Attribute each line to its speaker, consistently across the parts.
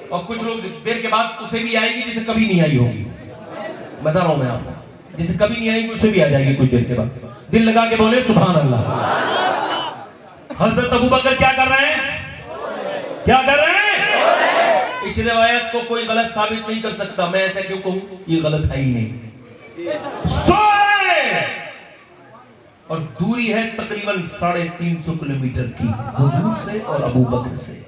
Speaker 1: اور کچھ لوگ دیر کے بعد اسے بھی آئے گی جسے کبھی نہیں آئی ہوگی. بتا رہا ہوں میں آپ کو, جسے کبھی نہیں آئی گی اسے بھی آ جائے گی کچھ دیر کے بعد. دل لگا کے بولے سبحان اللہ. حضرت ابوبکر کیا کر رہے ہیں؟ کیا کر رہے ہیں؟ اس روایت کو کوئی غلط ثابت نہیں کر سکتا. میں ایسا کیوں کہوں؟ یہ غلط ہے ہی نہیں. سوئے اور دوری ہے تقریباً 350 کلومیٹر کی حضور سے اور ابوبکر سے.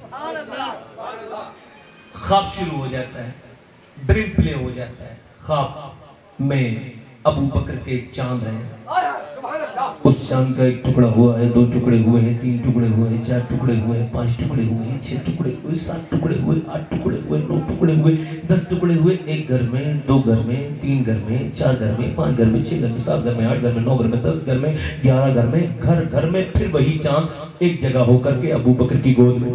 Speaker 1: خواب شروع ہو جاتا ہے, ڈریم پلے ہو جاتا ہے. خواب میں ابوبکر کے چاند ہیں. اس چاند کا ایک ٹکڑا ہوا ہے, 2 ٹکڑے ہوئے ہیں, 3 ٹکڑے ہوئے ہیں, 4 ٹکڑے ہوئے ہیں, 5 ٹکڑے ہوئے ہیں, 6 ٹکڑے ہوئے, 7 ٹکڑے ہوئے, 8 ٹکڑے ہوئے, 9 ٹکڑے ہوئے, 10 ٹکڑے ہوئے. 1 گھر میں, 2 گھر میں, 3 گھر میں, 4 گھر میں, 5 گھر میں, 6 گھر میں, 7 گھر میں, 8 گھر میں, 9 گھر میں, 10 گھر میں, 11 گھر میں, گھر گھر میں پھر وہی چاند ایک جگہ ہو کر کے ابوبکر کی گود میں.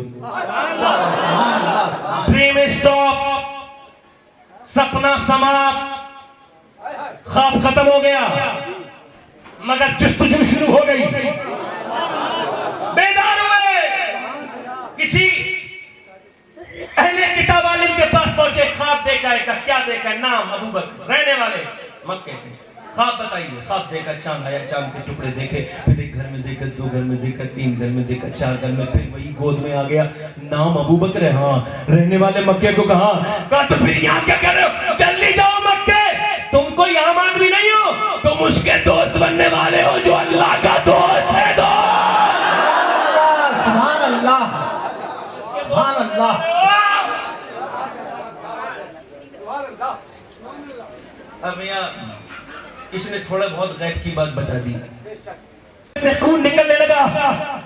Speaker 1: ڈریم اسٹاپ, سپنا سماپت, خواب ختم ہو گیا, مگر جستجو شروع ہو گئی. بیدار ہوئے, کسی اہل کتاب عالم کے پاس پہنچے. خواب دیکھا ہے. کیا دیکھا ہے؟ نام ابوبکر, رہنے والے مکے کے. خواب بتائیے. خواب دیکھا, چاند آیا, چاند کے ٹکڑے دیکھے, پھر 1 گھر میں دیکھا, 2 گھر میں دیکھا, 3 گھر میں دیکھا, 4 گھر میں, پھر وہی گود میں آ گیا. نام ابوبکر ہے. ہاں, رہنے والے مکے کو کہا تو پھر یہاں کیا کر رہے ہو؟ جلدی جاؤ مکے, تم کو یہاں مان بھی نہیں ہو, تم اس کے دوست بننے والے ہو جو اللہ کا دوست ہے.
Speaker 2: سبحان اللہ, سبحان اللہ.
Speaker 1: اب یہاں اس نے تھوڑا بہت غیب کی بات بتا دی. سے خون نکلنے لگا.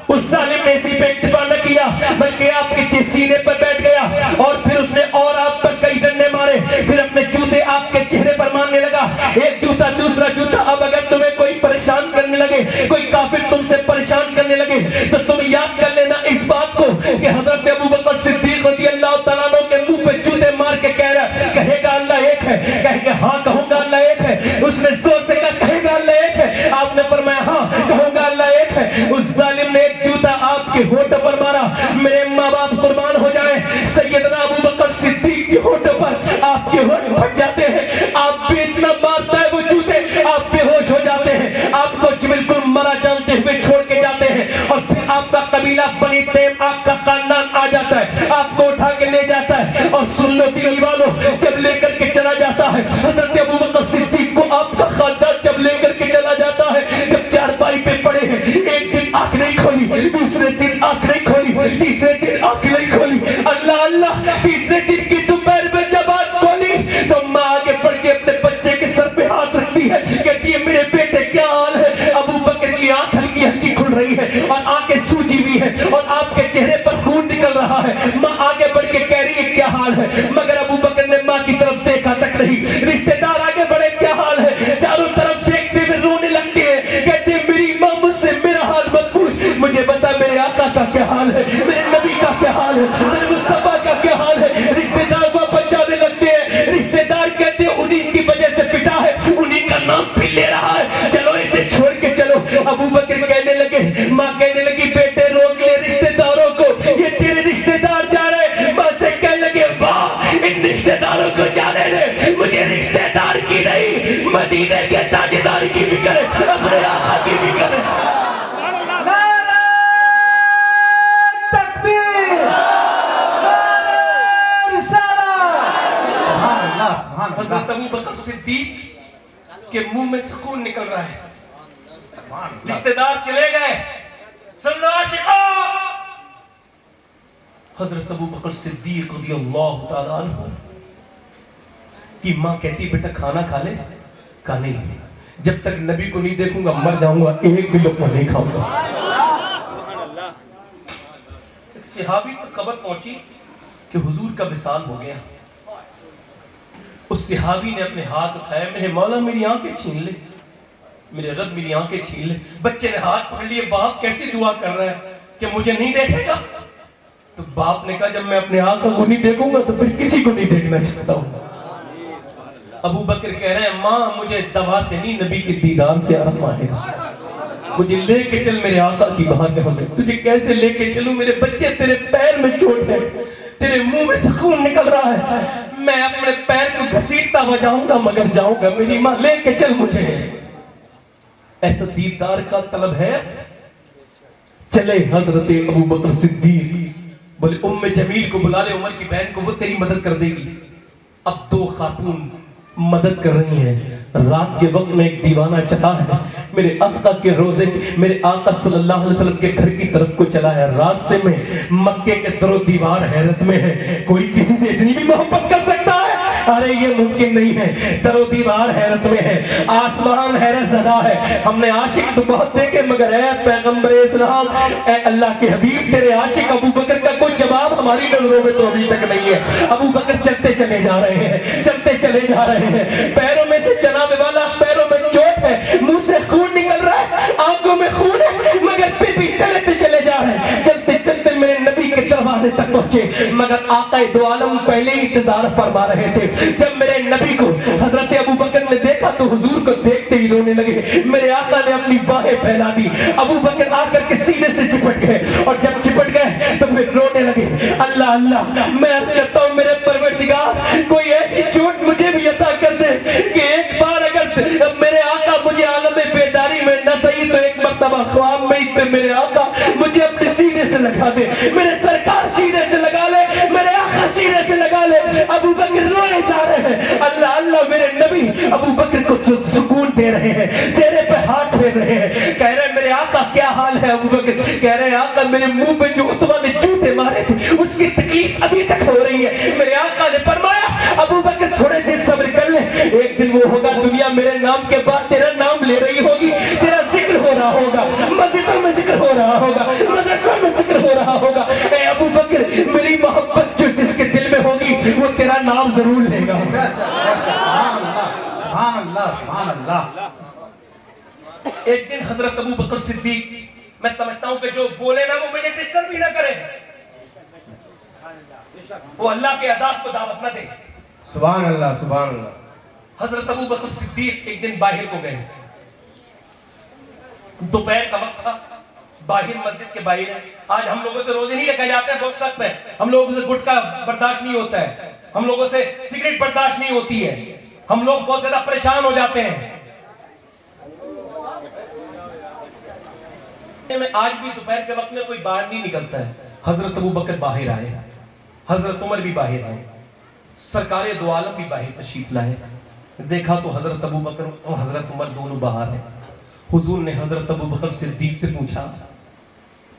Speaker 1: اس ظالم نے اسی پہ اکتفا نہ کیا بلکہ آپ کے سینے پر بیٹھ گیا, اور پھر اس نے اور آپ پر کئی ڈنڈے مارے. پھر اپنے جوتے آپ کے چہرے پر مارنے لگا, ایک جوتا, دوسرا جوتا. اب اگر تمہیں کوئی پریشان کرنے لگے, کوئی کافر تم سے پریشان کرنے لگے, تو تم یاد کر لینا اس بات کو کہ حضرت ابوبکر صدیق رضی اللہ تعالیٰ عنہ کے منہ پہ جوتے مار کے کہہ رہا, کہے گا اللہ ایک ہے, کہے گا ہاں کہوں گا اللہ ایک ہے. اس نے زور سے کہا کہے گا اللہ ایک ہے. آپ نے فرمایا ہاں کہوں گا اللہ ایک ہے. اس ظالم نے ایک جوتا آپ کے ہونٹ پر مارا. میرے ماں باپ قربان ہو جائیں, سیدنا ابوبکر صدیق کی ہونٹ پر آپ کے ہونٹ پھٹ جاتے ہیں. آپ بھی اتنا مارتا ہے وہ جوتے, آپ بے ہوش ہو جاتے ہیں, آپ کو بالکل مرا جانتے ہوئے چھوڑ کے جاتے ہیں. اور پھر آپ کا قبیلہ بنی تیم, آپ کا خاندان آ جاتا ہے, آپ کو اٹھا کے لے جاتا ہے. اور سن لو دلی والوں, جب لے کر کے چلا جاتا ہے حضرت ابوبکر صدیق کو, آپ کا خاندان جب لے کر کے چلا جاتا ہے, جب چارپائی پہ پڑے ہیں, ایک دن آنکھ نہیں کھولی, دوسرے دن آنکھ نہیں کھولی, تیسرے دن آنکھ نہیں کھولی. اللہ اللہ, تیسرے دن کی دوپہر میں جب آنکھ کھولی تو ماں آگے بڑھ کے اپنے بچے کے سر پہ ہاتھ رکھتی ہے, کہتی ہے میرے بیٹے کیا حال ہے؟ ابوبکر کی آنکھ ہلکی ہلکی کھل رہی ہے اور آنکھیں سوجی ہوئی ہے اور آپ کے چہرے پر خون نکل رہا ہے. ماں آگے بڑھ کے کہہ رہی ہے کیا حال ہے, مگر ابوبکر نے ماں کی طرف دیکھا تک نہیں. رشتہ دار آگے بڑھے کیا حال ہے, چاروں طرف دیکھتے ہوئے رونے لگتے ہیں, کہتے ہیں میری ماں مجھ سے میرا حال مت پوچھ, مجھے بتا میرے آقا کا کیا حال ہے, میرے نبی کا کیا حال ہے, میرے مصطفیٰ کا کیا حال ہے. رشتہ دار واپس جانے لگتے ہیں. رشتہ دار کہتے ہیں انہیں کی وجہ سے پٹا ہے, انہیں کا نام بھی لے رہا ہے, چلو اسے چھوڑ کے چلو. ابوبکر کہنے لگے, ماں کہنے لگی بیٹے روک لے رشتہ داروں کو, یہ تیرے رشتہ دار جا رہے. ماں سے کہنے لگے واہ, ان رشتہ داروں کو جانے دے, مجھے رشتہ دار کی نہیں مدینے کے تاجدار کی فکر ہے, اپنے آقا کی فکر ہے. حضرت ابوبکر صدیق کے منہ میں سکون نکل رہا ہے. رشتہ دار چلے گئے. سن لو عاشقو, حضرت ابوبکر صدیق رضی اللہ تعالیٰ عنہ کی ماں کہتی بیٹا کھانا کھا لے. کہا نہیں, جب تک نبی کو نہیں دیکھوں گا مر جاؤں گا, ایک بھی لقمہ نہیں کھاؤں گا. صحابی تک خبر پہنچی کہ حضور کا وصال ہو گیا. اس صحابی نے اپنے ہاتھ اٹھایا, میرے مولا میری آنکھیں چھین لے, میرے رب میری آنکھیں چھین لے. بچے نے ہاتھ پکڑ لیے, باپ کیسی دعا کر رہا ہے کہ مجھے نہیں دیکھے گا. تو باپ نے کہا جب میں اپنے آنکھوں کو نہیں دیکھوں گا تو پھر کسی کو نہیں دیکھنا چاہتا ہوں. ابو بکر کہہ رہے ہیں ماں مجھے دوا سے نہیں نبی کے دیدار سے آرام آئے گا, مجھے لے کے چل میرے آقا کی بارگاہ میں. تجھے کیسے لے کے چلوں, میرے بچے تیرے پیر میں چوٹ ہے, تیرے منہ میں سے خون نکل رہا ہے، میں اپنے پیر کو گھسیٹتا ہوا جاؤں گا مگر جاؤں گا، میری ماں لے کے چل مجھے۔ ایسا دیدار کا طلب ہے، چلے حضرت ابو بکر صدیق بولے ام جمیل کو بلا لے، عمر کی بہن کو، وہ تیری مدد کر دے گی۔ اب دو خاتون مدد کر رہی ہیں۔ رات کے وقت میں ایک دیوانہ چلا ہے میرے آقا کے روزے، میرے آقا صلی اللہ علیہ وسلم کے گھر کی طرف کو چلا ہے۔ راستے میں مکے کے در و دیوار حیرت میں ہے، کوئی کسی سے اتنی بھی محبت کر سکتا ہے؟ ارے یہ ممکن نہیں ہے، در و دیوار حیرت میں ہے، آسمان حیرت زدہ ہے۔ ہم نے عاشق تو بہت دیکھے مگر اے پیغمبر اسلام، اے اللہ کے حبیب، تیرے عاشق ابو بکر کا کوئی جواب ہماری نظروں میں تو ابھی تک نہیں ہے۔ ابو بکر چلتے چلے جا رہے ہیں، چلتے چلے جا رہے ہیں، پیروں میں سے جناب والا پیروں میں چوٹ ہے، منہ سے خون نکل رہا ہے، آنکھوں میں خون ہے، مگر پھر بھی چلتے چلے جا رہے ہیں۔ چلتے چلتے میرے نبی کے دروازے تک پہنچے مگر آقا دو عالم پہلے ہی انتظار فرما رہے تھے۔ جب میرے نبی کو حضرت ابو بکر نے دیکھا تو حضور کو دیکھتے ہی رونے لگے۔ میرے آقا نے اپنی باہیں پھیلا دی، ابو بکر آ کر کے سینے سے چپٹ گئے، اور جب چپٹ گئے تو پھر رونے لگے۔ اللہ اللہ، میں عرض کرتا ہوں میرے پروردگار، کوئی ایسی چوٹ مجھے بھی عطا کر دے کہ ایک بار اگر میرے آقا مجھے عالم بیداری میں نہ صحیح تو ایک مرتبہ خواب میں ہی میرے آقا مجھے اپنے سینے سے لگا دے، میرے سرکار سینے سے لگا لے، میرے آقا سینے سے لگا لے۔ ابو بکر روئے جا رہے ہیں۔ اللہ اللہ، میرے نبی ابو بکر کو سکون دے رہے ہیں، تیرے پہ ہاتھ پھیر رہے ہیں، کہہ رہے ہیں میرے آقا کیا حال ہے؟ ابو بکر کہہ رہے ہیں آقا میرے منہ پہ جو عتبہ نے جوتے مارے تھے اس کی تکلیف ابھی تک ہو رہی ہے۔ میرے آقا نے فرمایا ابو بکر تھوڑے دیر صبر کر لے، ایک دن وہ ہوگا دنیا میرے نام کے بعد تیرا نام لے رہی ہوگی، تیرا ذکر ہو رہا ہوگا، مسجدوں میں ذکر ہو رہا ہوگا، مدرسوں میں ذکر ہو رہا ہوگا۔ اے ابو بکر، میری محبت جو جس کے دل میں ہوگی وہ تیرا نام ضرور لے گا۔
Speaker 2: سبحان اللہ، سبحان اللہ۔
Speaker 1: ایک دن حضرت ابو بکر صدیق، میں سمجھتا ہوں کہ جو بولے نا وہ مجھے ڈسٹرب بھی نہ کرے، وہ اللہ کے عذاب کو دعوت نہ دے۔
Speaker 2: سبحان اللہ، سبحان اللہ۔
Speaker 1: حضرت ابو بکر صدیق ایک دن باہر کو گئے، دوپہر کا وقت تھا، باہر مسجد کے باہر۔ آج ہم لوگوں سے روزے نہیں رکھے جاتے ہیں، بہت سخت ہے، ہم لوگوں سے گٹکا برداشت نہیں ہوتا ہے، ہم لوگوں سے سگریٹ برداشت نہیں ہوتی ہے، ہم لوگ بہت زیادہ پریشان ہو جاتے ہیں۔ آج بھی دوپہر کے وقت میں کوئی باہر نہیں نکلتا ہے۔ حضرت ابو بکر باہر آئے، حضرت عمر بھی باہر آئے، سرکار دو عالم بھی باہر تشریف لائے۔ دیکھا تو حضرت ابو بکر اور حضرت عمر دونوں باہر ہیں۔ حضور نے حضرت ابو بکر صدیق سے پوچھا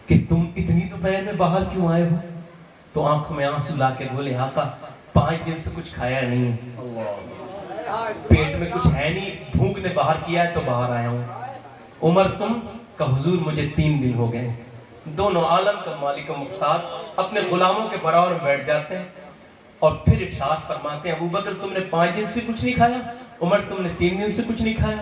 Speaker 1: کہ تم اتنی دوپہر میں باہر کیوں آئے ہو؟ تو آنکھوں میں آنسو لا کے بولے آقا 5 دن سے کچھ کھایا نہیں، پیٹ میں کچھ ہے نہیں، بھوک نے باہر کیا ہے تو باہر آیا ہوں۔ عمر تم؟ کہ حضور مجھے 3 دن ہو گئے۔ دونوں عالم کا مالک و مختار اپنے غلاموں کے برابر بیٹھ جاتے ہیں اور پھر ارشاد فرماتے ہیں ابو بکر تم نے 5 دن سے کچھ نہیں کھایا، عمر تم نے 3 دن سے کچھ نہیں کھایا،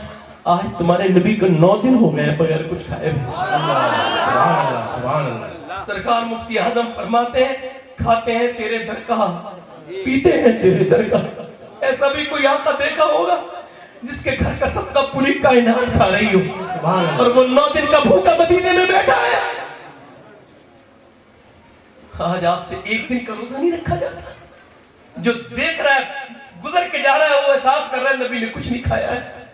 Speaker 1: آج تمہارے نبی کو 9 دن ہو گئے بغیر کچھ کھائے۔
Speaker 2: سبحان اللہ، سبحان اللہ۔
Speaker 1: سرکار مفتی اعظم فرماتے ہیں کھاتے ہیں تیرے در کا، پیتے ہیں تیرے در کا۔ ایسا بھی کوئی آقا دیکھا ہوگا جس کے گھر کا سب کا پوری کائنات کھا رہی ہو اور وہ 9 دن کا بھوکا مدینے میں بیٹھا ہے؟ آج آپ سے 1 دن کا روزہ نہیں رکھا جاتا؟ جو دیکھ رہا ہے گزر کے جا رہا ہے وہ احساس کر رہا ہے نبی نے کچھ نہیں کھایا ہے۔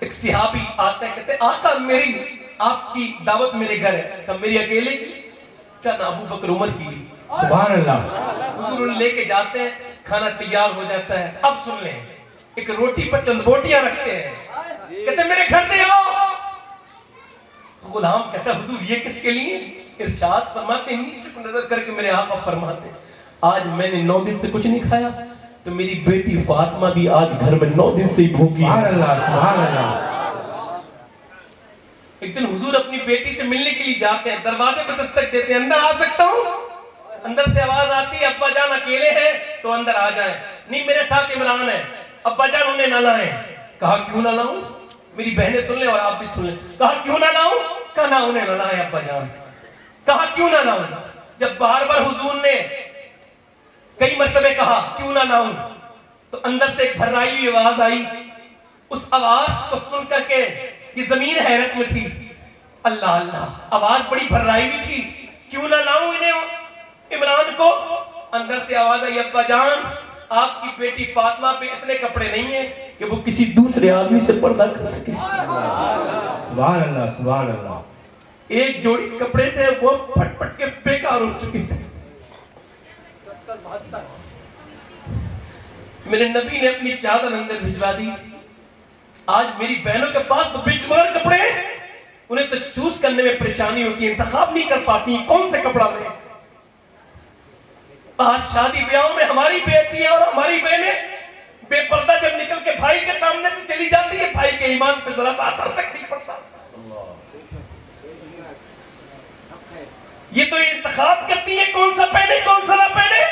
Speaker 1: ایک صحابی آتے ہیں کہتے ہیں آقا میری آپ کی دعوت میرے گھر ہے، کہ میری اکیلے کی؟ کیا نا ابو بکر عمر کی؟
Speaker 2: سبحان اللہ۔
Speaker 1: حضور لے کے جاتے ہیں، کھانا تیار ہو جاتا ہے۔ اب سن لیں، ایک روٹی پر چند بوٹیاں رکھتے ہیں، کہتے ہیں میرے گھر دے آؤ۔ غلام کہتا ہے حضور یہ کس کے لیے؟ ارشاد فرماتے ہیں نیچے کو نظر کر کے میرے آقا فرماتے ہیں آج میں نے 9 دن سے کچھ نہیں کھایا تو میری بیٹی فاطمہ بھی آج گھر میں 9 دن سے ہی بھوکی ہے۔
Speaker 2: سبحان اللہ، سبحان اللہ۔
Speaker 1: ایک دن حضور اپنی بیٹی سے ملنے کے لیے جاتے ہیں، دروازے پر دستک دیتے ہیں، اندر آ سکتا ہوں؟ اندر سے آواز آتی ہے ابا جان اکیلے ہیں تو اندر آ جائیں۔ نہیں میرے ساتھ عمران ہے، ابا جان انہیں نہ لائیں۔ کہا کیوں نہ لاؤں؟ میری بہنیں سن لیں اور آپ بھی سن لیں۔ کہا کیوں نہ لاؤں؟ کہا نہ انہیں نہ لائیں ابا جان۔ کہا کیوں نہ لاؤں؟ جب بار بار حضور نے کئی مرتبہ کہا کیوں نہ لاؤں تو اندر سے ایک بھرائی ہوئی آواز آئی۔ اس آواز کو سن کر کے یہ زمین حیرت میں تھی۔ اللہ اللہ، آواز بڑی بھرائی ہوئی تھی، کیوں نہ لاؤں انہیں؟ عمران کو اندر سے آواز آئی ابا جان آپ کی بیٹی فاطمہ پہ اتنے کپڑے نہیں ہیں کہ وہ کسی دوسرے آدمی سے پردہ کر سکے.
Speaker 2: سبحان اللہ سبحان اللہ.
Speaker 1: ایک جوڑی کپڑے تھے وہ پھٹ پھٹ کے بیکار ہو چکے تھے. میرے نبی نے اپنی چادر اندر بھجوا دی. آج میری بہنوں کے پاس تو بے شمار کپڑے ہیں, انہیں تو چوز کرنے میں پریشانی ہوتی ہے, انتخاب نہیں کر پاتی کون سے کپڑا لیں. آج شادی بیاہوں میں ہماری بیٹیاں اور ہماری بہنیں بے پردہ جب نکل کے بھائی کے سامنے سے چلی جاتی ہے, بھائی کے ایمان پہ ذرا سا اثر تک نہیں پڑتا. یہ تو انتخاب کرتی ہے کون سا پہنے کون سا نہ پہنے.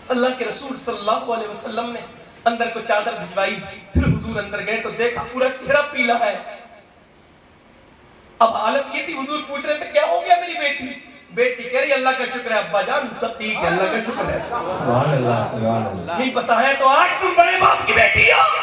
Speaker 1: اللہ کے رسول صلی اللہ علیہ وسلم نے اندر کو چادر بھجوائی, پھر حضور اندر گئے تو دیکھا پورا چہرہ پیلا ہے. اب حالت یہ تھی, حضور پوچھ رہے تھے کیا ہو گیا میری بیٹی. بیٹی کہہ رہی اللہ کا شکر ہے ابا جان سب ٹھیک ہے اللہ کا شکر ہے.
Speaker 2: سبحان اللہ سبحان اللہ.
Speaker 1: نہیں پتا ہے تو آج تم بڑے باپ کی بیٹی ہو.